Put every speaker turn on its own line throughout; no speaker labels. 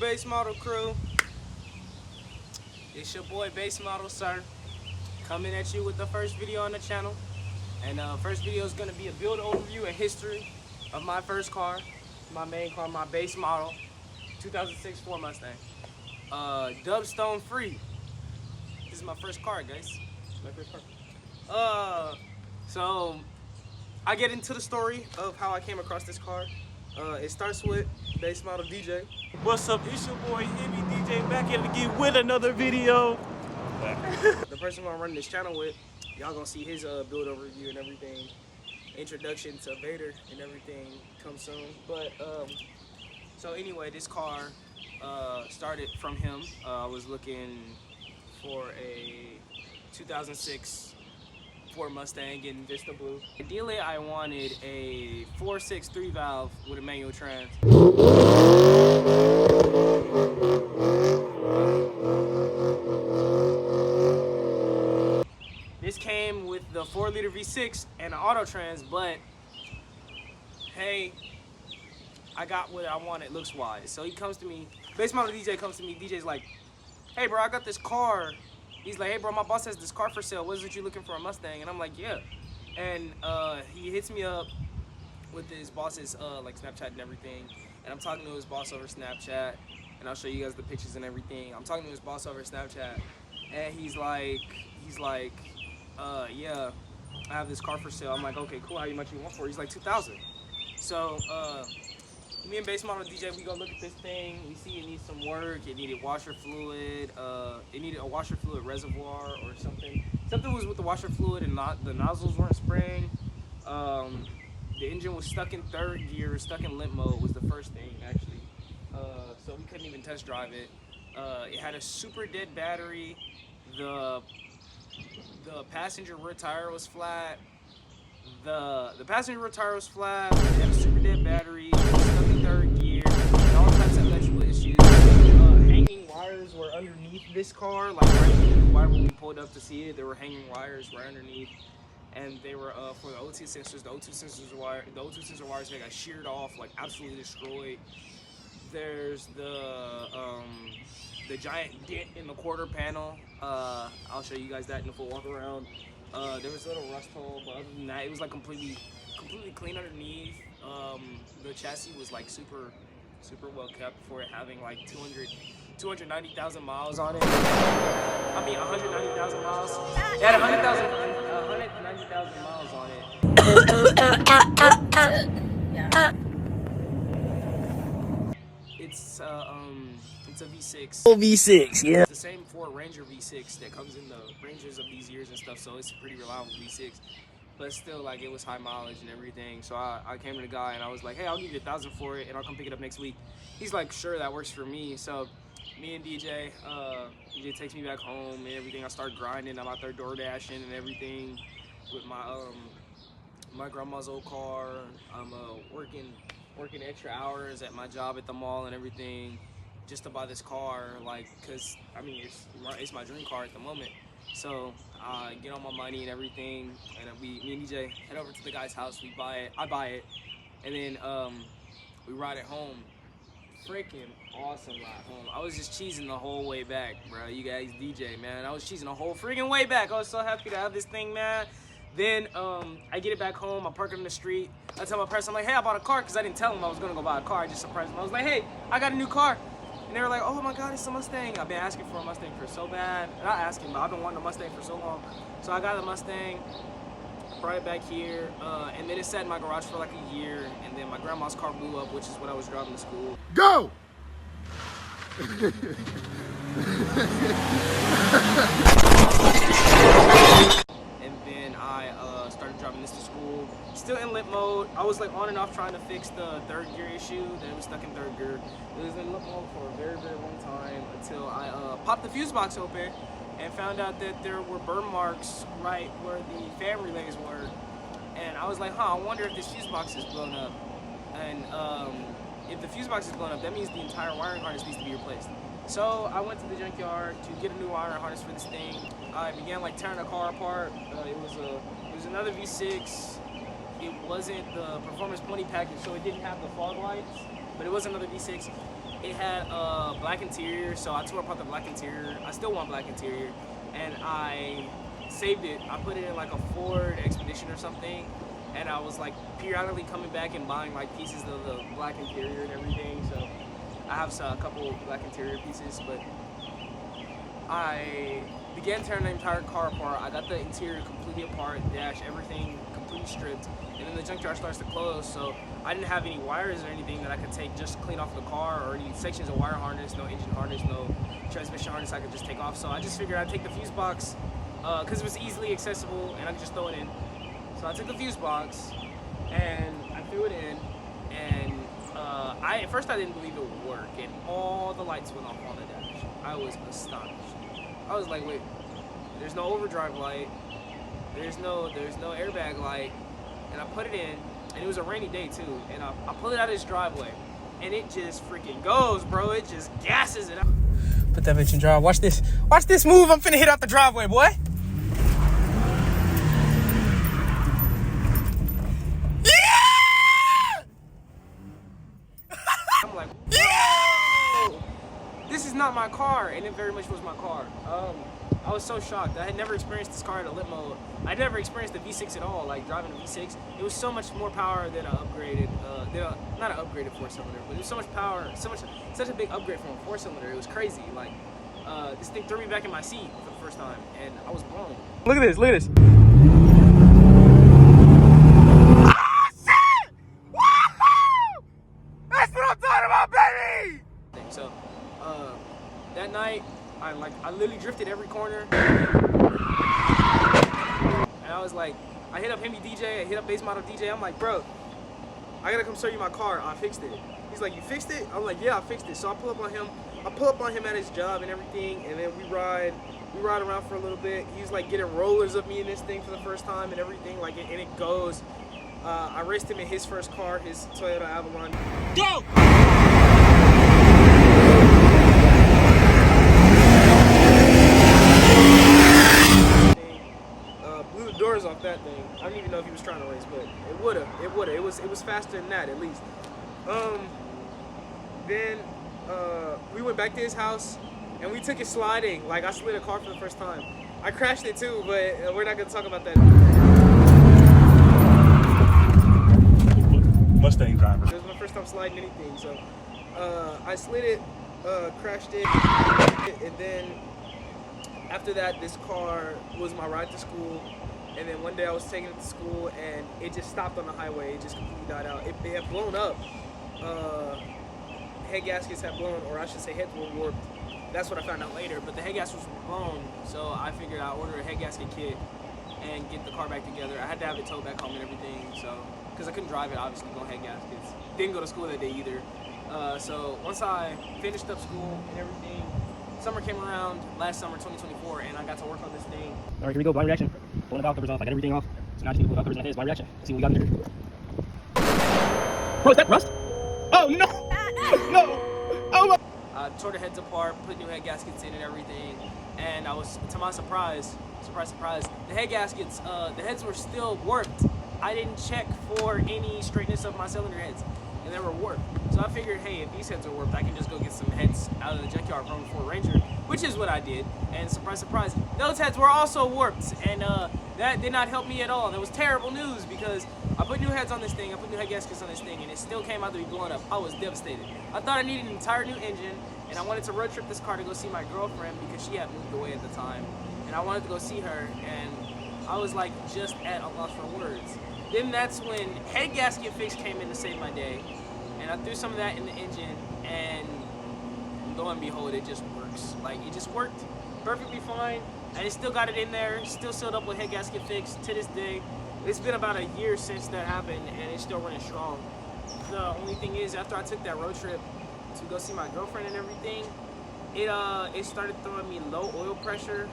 Base Model crew? It's your boy Base Model, sir, coming at you with the first video on the channel. And first video is gonna be a build overview and history of my first car, my main car, my Base Model 2006 Ford Mustang. Dubstone free. This is my first car, guys. My first car. So I get into the story of how I came across this car. It starts with Base Model DJ.
What's up? It's your boy Heavy DJ back at it again with another video.
The person who I'm running this channel with, y'all gonna see his build overview and everything. Introduction to Vader and everything comes soon. But so anyway, this car started from him. I was looking for a 2006 Ford Mustang in Vista Blue. Ideally, I wanted a 4.6 3-valve with a manual trans. This came with the 4-liter V6 and an auto trans, but hey, I got what I wanted looks wise. So he comes to me, Base Model DJ comes to me. DJ's like, hey bro, I got this car. He's like, hey bro, my boss has this car for sale. What is it you looking for, a Mustang? And I'm like, yeah. And he hits me up with his boss's like Snapchat and everything. And I'm talking to his boss over Snapchat. And I'll show you guys the pictures and everything. I'm talking to his boss over Snapchat. And he's like, yeah, I have this car for sale. I'm like, okay, cool. How much you want for it? He's like, 2,000. So me and Base Model DJ, we go look at this thing. We see it needs some work. It needed washer fluid. It needed a washer fluid reservoir or something. Something was with the washer fluid and not the nozzles weren't spraying. The engine was stuck in third gear, stuck in limp mode was the first thing actually. So we couldn't even test drive it. It had a super dead battery. The passenger rear tire was flat. The passenger rear tire was flat. It had a super dead battery. Stuck in third gear. And all types of electrical issues. Hanging wires were underneath this car. Like right when we pulled up to see it, there were hanging wires right underneath. And they were for the O2 sensors. The O2 sensor wires, they got sheared off, like absolutely destroyed. There's the giant dent in the quarter panel. I'll show you guys that in the full walk around. There was a little rust hole, but other than that, it was like completely clean underneath. The chassis was like super well kept for it having like 290,000 miles on it. I mean 190,000 miles. It had 190,000 miles on it. It's a V6.
Oh, V6, yeah.
It's the same Ford Ranger V6 that comes in the Rangers of these years and stuff, so it's a pretty reliable V6. But still, like, it was high mileage and everything. So I came to the guy and I was like, hey, I'll give you 1,000 for it and I'll come pick it up next week. He's like, sure, that works for me. So me and DJ takes me back home and everything. I start grinding. I'm out there door dashing and everything with my grandma's old car. I'm working extra hours at my job at the mall and everything just to buy this car, like, cause I mean it's my dream car at the moment. So I get all my money and everything, and me and DJ head over to the guy's house. We buy it, I buy it, and then we ride it home. Freaking awesome ride home. I was just cheesing the whole way back, bro. You guys, DJ, man, I was cheesing the whole freaking way back. I was so happy to have this thing, man. Then I get it back home, I park it in the street. I tell my parents, I'm like, hey, I bought a car, because I didn't tell them I was going to go buy a car. I just surprised them. I was like, hey, I got a new car. And they were like, oh my God, it's a Mustang. I've been asking for a Mustang for so bad. Not asking, but I've been wanting a Mustang for so long. So I got a Mustang, brought it back here, and then it sat in my garage for like a year. And then my grandma's car blew up, which is what I was driving to school.
Go!
And then I started driving this to school, still in limp mode. I was like on and off trying to fix the third gear issue, that it was stuck in third gear. It was in limp mode for a very long time until I popped the fuse box open and found out that there were burn marks right where the fan relays were. And I was like, I wonder if this fuse box is blown up. And if the fuse box is blown up, that means the entire wiring harness needs to be replaced. So I went to the junkyard to get a new wiring harness for this thing. I began like tearing the car apart. It was another V6. It wasn't the Performance Plenty package, so it didn't have the fog lights, but it was another V6. it had a black interior, so I tore apart the black interior. I still want black interior, and I saved it. I put it in like a Ford Expedition or something, and I was like periodically coming back and buying like pieces of the black interior and everything. So I have a couple black interior pieces, but I began tearing the entire car apart. I got the interior completely apart, dash, everything completely stripped, and then the junkyard starts to close, so I didn't have any wires or anything that I could take just clean off the car, or any sections of wire harness, no engine harness, no transmission harness I could just take off. So I just figured I'd take the fuse box, because it was easily accessible and I could just throw it in. So I took the fuse box and I threw it in, and at first I didn't believe it would work, and all the lights went off on the dash. I was astonished. I was like, wait, there's no overdrive light, there's no airbag light, and I put it in, and it was a rainy day too, and I pull it out of this driveway, and it just freaking goes, bro. It just gasses it out. Put that bitch in drive. Watch this move. I'm finna hit out the driveway, boy. Yeah! I'm like, whoa! This is not my car, and it very much was my car. I was so shocked. I had never experienced this car in a lit mode. I never experienced the V6 at all, like driving a V6. It was so much more power than an upgraded, not an upgraded 4-cylinder, but it was so much power, such a big upgrade from a 4-cylinder. It was crazy. Like, this thing threw me back in my seat for the first time, and I was blown. Look at this, look at this. Oh, shit! Woo-hoo! That's what I'm talking about, baby! So, that night, I literally drifted every corner, and I was like, I hit up Hemi DJ, I hit up Base Model DJ. I'm like, bro, I gotta come show you my car. I fixed it. He's like, you fixed it? I'm like, yeah, I fixed it. So I pull up on him at his job and everything, and then we ride around for a little bit. He's like getting rollers of me in this thing for the first time and everything, like, and it goes. I raced him in his first car, his Toyota Avalon. Go! Blew the doors off that thing. I don't even know if he was trying to race, but it would've. It was faster than that, at least. Then we went back to his house and we took it sliding. Like, I slid a car for the first time. I crashed it too, but we're not gonna talk about that.
Mustang driver.
It was my first time sliding anything, so I slid it, crashed it, and then after that, this car was my ride to school. And then one day I was taking it to school, and it just stopped on the highway. It just completely died out. It had blown up. Head gaskets had blown, or I should say heads were warped. That's what I found out later, but the head gaskets were blown, so I figured I'd order a head gasket kit and get the car back together. I had to have it towed back home and everything, so, because I couldn't drive it, obviously, no head gaskets. Didn't go to school that day either. So once I finished up school and everything, summer came around, last summer, 2024, and I got to work on this thing.
All right, here we go, blind reaction. Pulling the valve covers off, I got everything off. So now I just need to pull the valve covers, and that is blind reaction. Let's see what we got in here. Bro, is that rust? Oh, no! No! Oh, my!
I tore the heads apart, put new head gaskets in and everything, and I was, to my surprise, the head gaskets, the heads were still warped. I didn't check for any straightness of my cylinder heads, and they were warped. So I figured, hey, if these heads are warped, I can just go get some heads out of the junkyard from Ford Ranger, which is what I did. And surprise, surprise, those heads were also warped, and that did not help me at all. That was terrible news, because I put new heads on this thing, I put new head gaskets on this thing, and it still came out to be blown up. I was devastated. I thought I needed an entire new engine, and I wanted to road trip this car to go see my girlfriend because she had moved away at the time, and I wanted to go see her, and I was like just at a loss for words. Then that's when head gasket fix came in to save my day, and I threw some of that in the engine, and lo and behold, it just works. Like, it just worked perfectly fine, and it still got it in there, still sealed up with head gasket fix to this day. It's been about a year since that happened, and it's still running strong. The only thing is, after I took that road trip to go see my girlfriend and everything, it started throwing me low oil pressure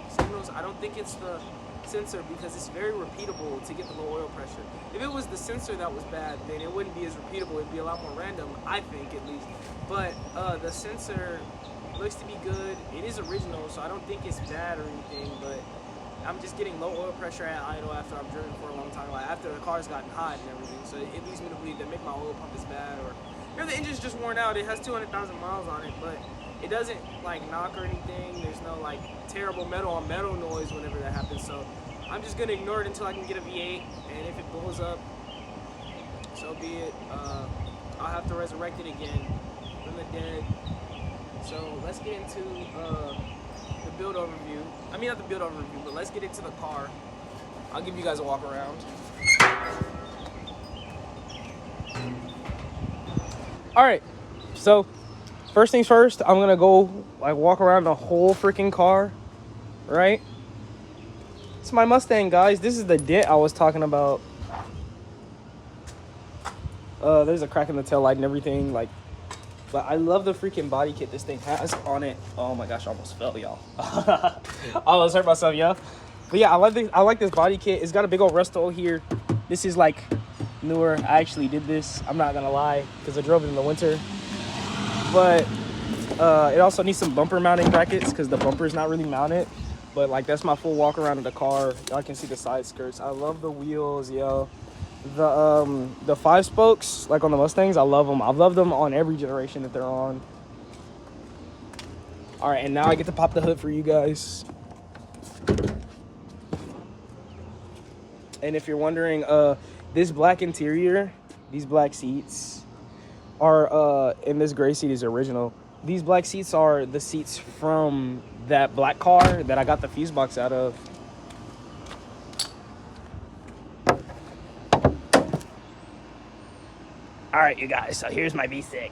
signals. I don't think it's the sensor, because it's very repeatable to get the low oil pressure. If it was the sensor that was bad, then it wouldn't be as repeatable. It'd be a lot more random, I think, at least. But the sensor looks to be good. It is original, so I don't think it's bad or anything, but I'm just getting low oil pressure at idle after I've driven for a long time, like after the car's gotten hot and everything. So it leads me to believe that maybe my oil pump is bad, or If the engine's just worn out, it has 200,000 miles on it, but it doesn't like knock or anything. There's no like terrible metal on metal noise whenever that happens. So I'm just gonna ignore it until I can get a V8, and if it blows up, so be it. I'll have to resurrect it again from the dead. So let's get into the build overview. I mean, not the build overview, but let's get into the car. I'll give you guys a walk around. All right, so first things first, I'm gonna go like walk around the whole freaking car, right? It's my Mustang, guys. This is the dent I was talking about. There's a crack in the tail light and everything, like, but I love the freaking body kit this thing has on it. Oh my gosh, I almost fell, y'all. I almost hurt myself, y'all. But yeah, I like this body kit. It's got a big old rust hole here. This is like newer. I actually did this, I'm not gonna lie, because I drove it in the winter. But it also needs some bumper mounting brackets because the bumper is not really mounted. But like, that's my full walk around of the car. Y'all can see the side skirts. I love the wheels, yo. The 5 spokes, like on the Mustangs, I love them. I've loved them on every generation that they're on. All right, and now I get to pop the hood for you guys. And if you're wondering, this black interior, these black seats are, and this gray seat is original. These black seats are the seats from that black car that I got the fuse box out of. All right, you guys, so here's my V6.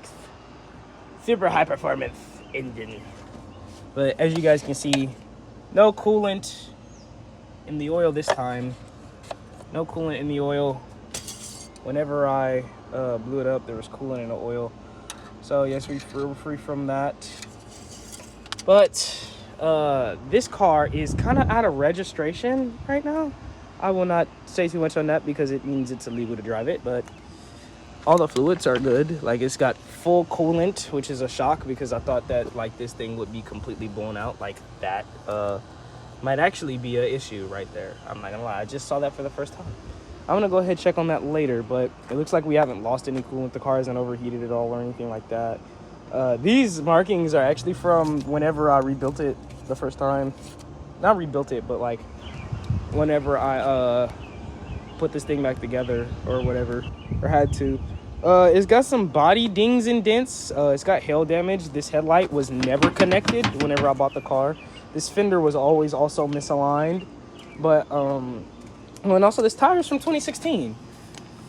Super high performance engine. But as you guys can see, no coolant in the oil this time. No coolant in the oil. Whenever I blew it up, there was coolant in the oil. So yes, we're free from that. But this car is kind of out of registration right now. I will not say too much on that because it means it's illegal to drive it, but all the fluids are good. Like, it's got full coolant, which is a shock because I thought that like this thing would be completely blown out like that. Might actually be an issue right there. I'm not gonna lie, I just saw that for the first time. I'm gonna go ahead and check on that later, but it looks like we haven't lost any coolant. The car hasn't overheated at all or anything like that. These markings are actually from whenever I rebuilt it the first time. Not rebuilt it, but like whenever I put this thing back together or whatever, or had to. It's got some body dings and dents. It's got hail damage. This headlight was never connected whenever I bought the car. This fender was always also misaligned. But and also this tire is from 2016.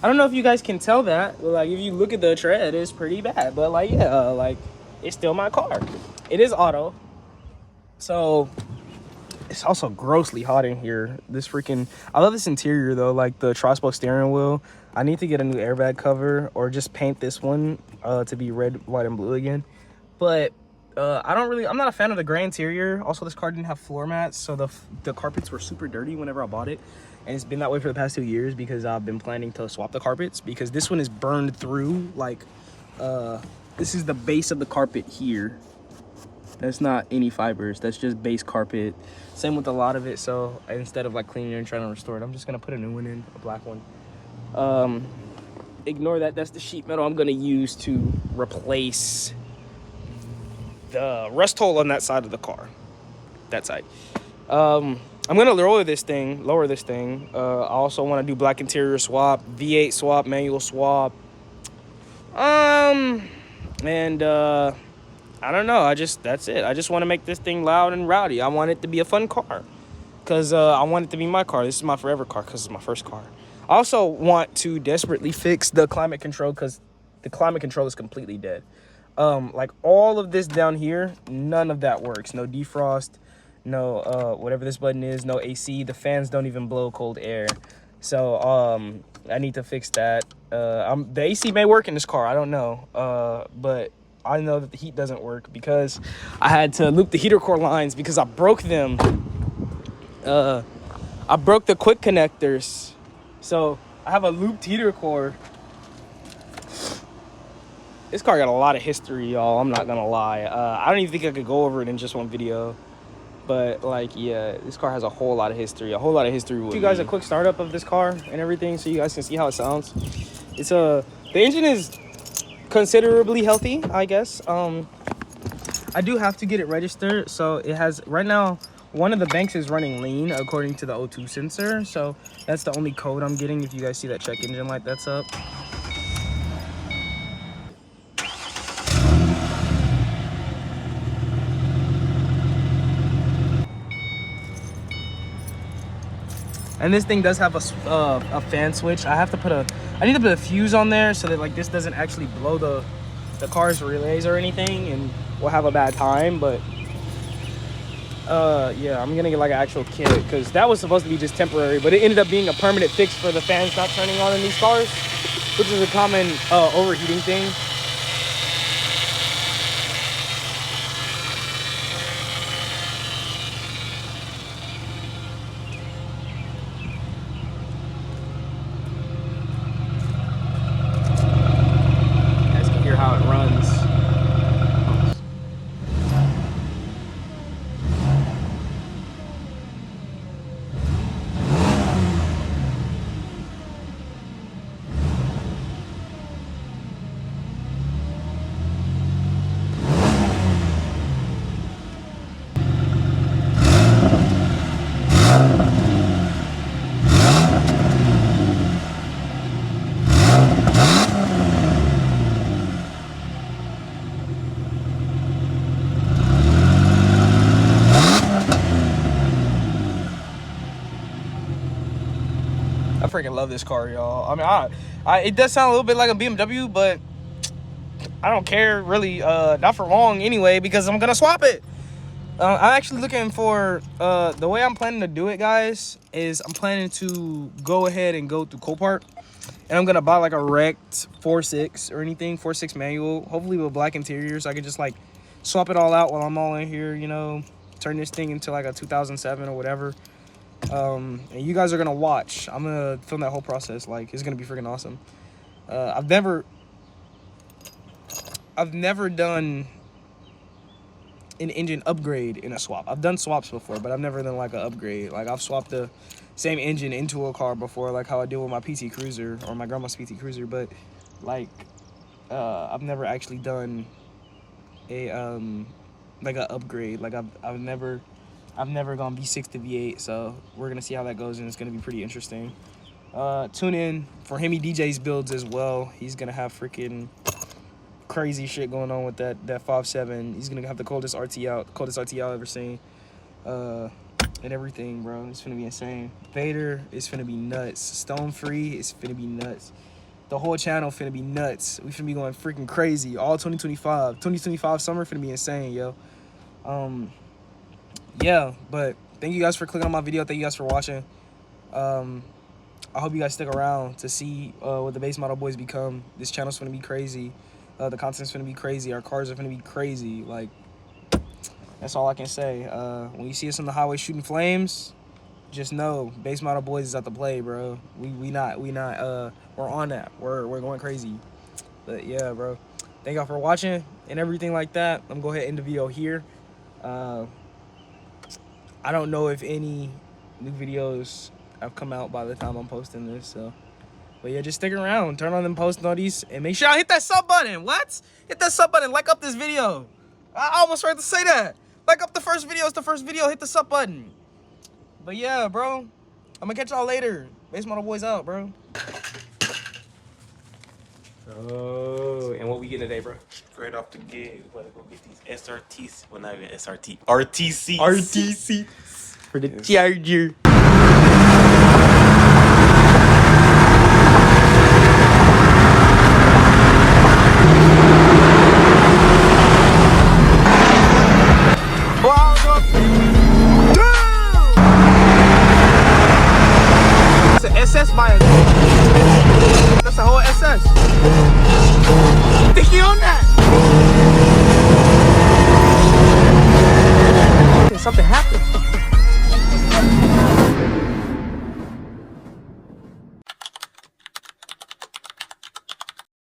I don't know if you guys can tell that, but like, if you look at the tread, it's pretty bad. But like, yeah, like, it's still my car. It is auto, so it's also grossly hot in here. This freaking, I love this interior though, like the tri-spoke steering wheel. I need to get a new airbag cover or just paint this one to be red, white, and blue again. But I'm not a fan of the gray interior. Also, this car didn't have floor mats, so the carpets were super dirty whenever I bought it. And it's been that way for the past 2 years because I've been planning to swap the carpets because this one is burned through. Like, this is the base of the carpet here. That's not any fibers. That's just base carpet. Same with a lot of it. So instead of like cleaning it and trying to restore it, I'm just gonna put a new one in, a black one. Ignore that. That's the sheet metal I'm gonna use to replace the rust hole on that side of the car. That side. I'm gonna lower this thing. I also want to do black interior swap, V8 swap, manual swap. And I don't know. That's it. I just want to make this thing loud and rowdy. I want it to be a fun car because I want it to be my car. This is my forever car because it's my first car. I also want to desperately fix the climate control because the climate control is completely dead. Like all of this down here, none of that works. No defrost, no whatever this button is, no AC. The fans don't even blow cold air. So I need to fix that. The AC may work in this car. I don't know. But I know that the heat doesn't work because I had to loop the heater core lines because I broke them. I broke the quick connectors. So I have a looped heater core. This car got a lot of history, y'all. I'm not gonna lie. I don't even think I could go over it in just one video. But like, yeah, this car has a whole lot of history. With you guys a quick startup of this car and everything, so you guys can see how it sounds. It's the engine is considerably healthy, I guess. I do have to get it registered, so it has right now. One of the banks is running lean according to the O2 sensor, so that's the only code I'm getting. If you guys see that check engine light that's up. And this thing does have a fan switch. I need to put a fuse on there so that like this doesn't actually blow the car's relays or anything, and we'll have a bad time. But yeah, I'm gonna get like an actual kit because that was supposed to be just temporary, but it ended up being a permanent fix for the fans not turning on in these cars, which is a common overheating thing. How it runs. I freaking love this car, y'all. I mean, it does sound a little bit like a BMW, but I don't care really, not for long anyway, because I'm gonna swap it. I'm actually looking for, the way I'm planning to do it, guys, is I'm planning to go ahead and go through Copart, and I'm gonna buy like a wrecked 4.6 or anything, 4.6 manual, hopefully with black interior, so I can just like swap it all out while I'm all in here, you know, turn this thing into like a 2007 or whatever. And you guys are gonna watch. I'm gonna film that whole process. Like, it's gonna be freaking awesome. I've never done an engine upgrade in a swap. I've done swaps before, but I've never done like an upgrade. Like, I've swapped the same engine into a car before, like how I did with my PT Cruiser or my grandma's PT Cruiser, but like I've never actually done a like an upgrade. Like I've never gone V6 to V8, so we're gonna see how that goes, and it's gonna be pretty interesting. Tune in for Hemi DJ's builds as well. He's gonna have freaking crazy shit going on with that 5.7. He's gonna have the coldest RT I've ever seen, and everything, bro. It's gonna be insane. Vader is gonna be nuts. Stone Free is gonna be nuts. The whole channel finna be nuts. We finna be going freaking crazy all 2025 summer finna be insane, yo. Yeah, but thank you guys for clicking on my video. Thank you guys for watching. I hope you guys stick around to see what the Base Model Boys become. This channel's gonna be crazy. The content's gonna be crazy. Our cars are gonna be crazy. Like, that's all I can say. When you see us on the highway shooting flames, just know Base Model Boys is at the play, bro. We're on that. We're going crazy. But yeah, bro. Thank y'all for watching and everything like that. I'm gonna go ahead and end the video here. I don't know if any new videos have come out by the time I'm posting this, so. But yeah, just stick around, turn on them post notices, and make sure y'all hit that sub button. What? Hit that sub button, like up this video. I almost forgot to say that. Like up the first video, it's the first video, hit the sub button. But yeah, bro, I'm gonna catch y'all later. Base Model Boys out, bro. Oh, and what we getting today, bro?
Straight off the gate, we gotta go get these SRTs. Well, not even SRT. RTCs.
RTC. For the charger.